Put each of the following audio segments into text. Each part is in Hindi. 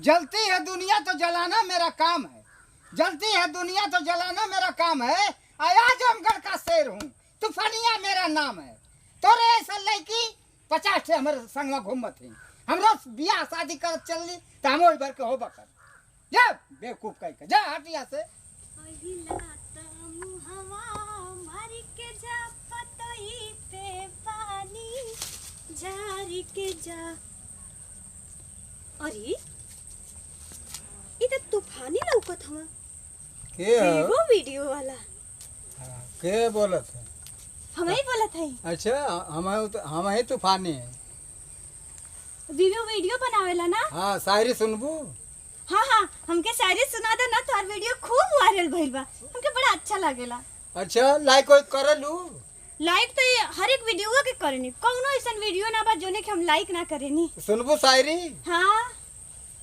जलती है दुनिया तो जलाना मेरा काम है, जलती है दुनिया तो जलाना मेरा काम है। आजमगढ़ का शेर हूँ, तूफानिया मेरा नाम है। तोरे ऐसा लड़की 50 से हमारे संग में घूमत है, हमरो बियाह शादी कर चलली तो हम वही भर के हो बकर जा बेवकूफ कह के जा हटिया से। अरे ये तो तूफानी लौकत हवा के वो वीडियो वाला के बोलत है? हम ही बोलत है। अच्छा हम ही तूफानी है। वीडियो बनावेला ना। हाँ शायरी सुनबू? हाँ हाँ हमके शायरी सुना दे ना, तार वीडियो खूब वायरल भइल बा, हमके बड़ा अच्छा लागेला। अच्छा लाइक कोई करलू? लाइक तो ये हर एक वीडियो के करनी, कौनो ऐसा वीडियो ना बा जोने के हम लाइक ना करेनी। सुनबू शायरी? हाँ।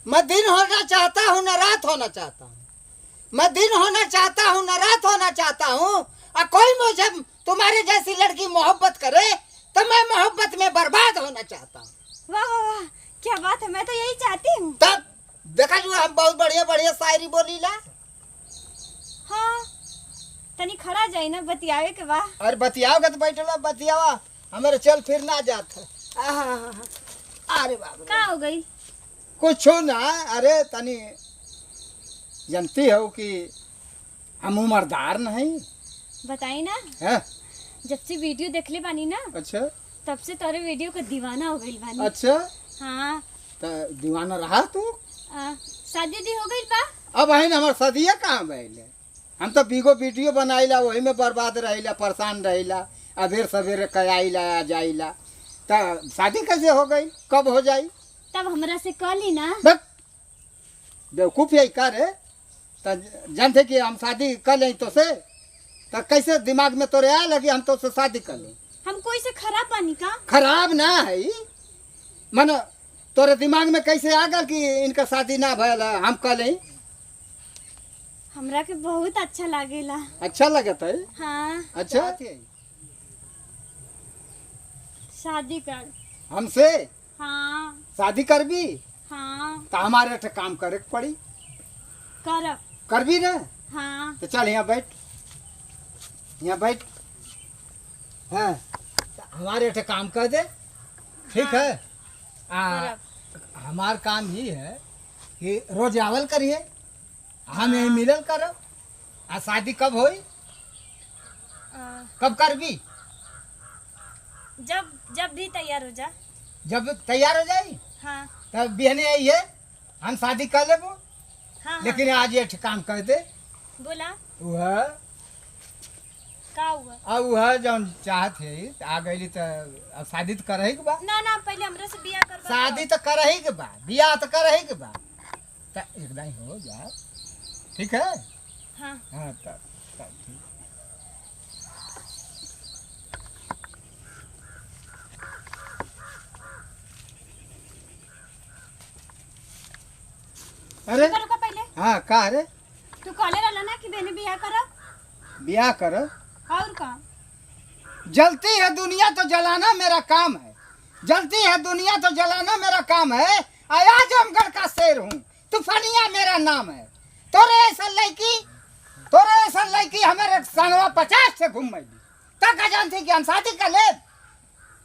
मैं दिन होना चाहता हूँ न रात होना चाहता हूँ, मैं दिन होना चाहता हूँ न रात होना चाहता हूँ। और कोई मुझे तुम्हारी जैसी लड़की मोहब्बत करे तो मैं मोहब्बत में बर्बाद होना चाहता हूँ। वाह वाह वाह क्या बात है, मैं तो यही चाहती हूँ। तब देखा जो हम बहुत बढ़िया बढ़िया शायरी बोलीला। हाँ तनी खड़ा जाई ना बतियावे के बा। अरे बतियाओगे तो बैठला बतियावा, हमारे चल फिर ना जात है। अरे बाबू का हो गई? कुछ ना, अरे तनी जानती हो कि हम उम्रदार नहीं। बताई ना है? जब से वीडियो देखले बानी ना, अच्छा तब से तोरे वीडियो का दीवाना हो गई बानी। अच्छा हाँ तो दीवाना रहा तू? शादी दी हो गई बा। अब है हमार सदिया कहाँ बैले, हम तो बीगो वीडियो बनाइला वही में बर्बाद रहिला, परेशान रहिला, अबेर सवेरे कयाइला आ जाइला। तो शादी कैसे हो गई, कब हो जाई? तब हमरा से कहली ना। बेवकूफ यही कर तो जानते कि हम शादी कर लें तो से, तो कैसे दिमाग में तोरे आया लगी हम तो से शादी कर लें? हम कोई से खराब पानी का? खराब ना है मन, तोरे दिमाग में कैसे आ गल कि इनका शादी ना भयल हम कर लें? हमरा के बहुत अच्छा लागेला। अच्छा लगता है? हाँ। अच्छा शादी कर हमसे? हाँ। शादी करबी? हाँ। तो हमारे एक काम करे पड़ी। करब। करबी ना? हाँ। तो चल यहाँ बैठ, यहाँ बैठ। हाँ तो हमारे एक काम कर दे, ठीक हाँ। है? हमार काम ही है कि रोज आवल करिए, हम यही मिलल करब। आ शादी कब होई, कब करबी? जब जब भी तैयार हो जा। जब तैयार हो जाई हाँ। तब बिहने आइए, हम शादी कर लेबो। हाँ, लेकिन आज ये काम कर दे। बोला वह का हुआ? अब वह जौन चाहत है आ गई तो अब शादी तो करही के बा। ना ना पहले हमरा से बियाह कर। शादी तो करही के बा, बियाह तो करही के बा, तो एकदम हो जा, ठीक है? हाँ। हाँ तब ठीक। अरे रुका पहले। हाँ का रे? तू कहले रहला ना कि बहने बियाह करब। बियाह करो। और का? जलती है दुनिया तो जलाना मेरा काम है, जलती है दुनिया तो जलाना मेरा काम है। आजमगढ़ का शेर हूँ, तूफानिया मेरा नाम है। तोरे ऐसा लड़की हमारे संगवा 50 से घूम तक जानती कि हम शादी कर ले,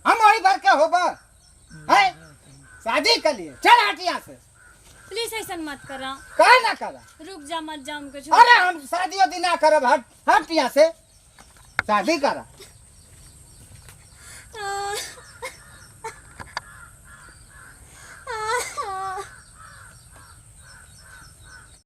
हम वही भर के होबा है शादी कर लिए। चल हटिया से। प्लीज ऐसा मत करा। कहा ना करा? रुक जा मत जा हमको। अरे हम शादी वादी ना करब, हट हटिया से, शादी करा।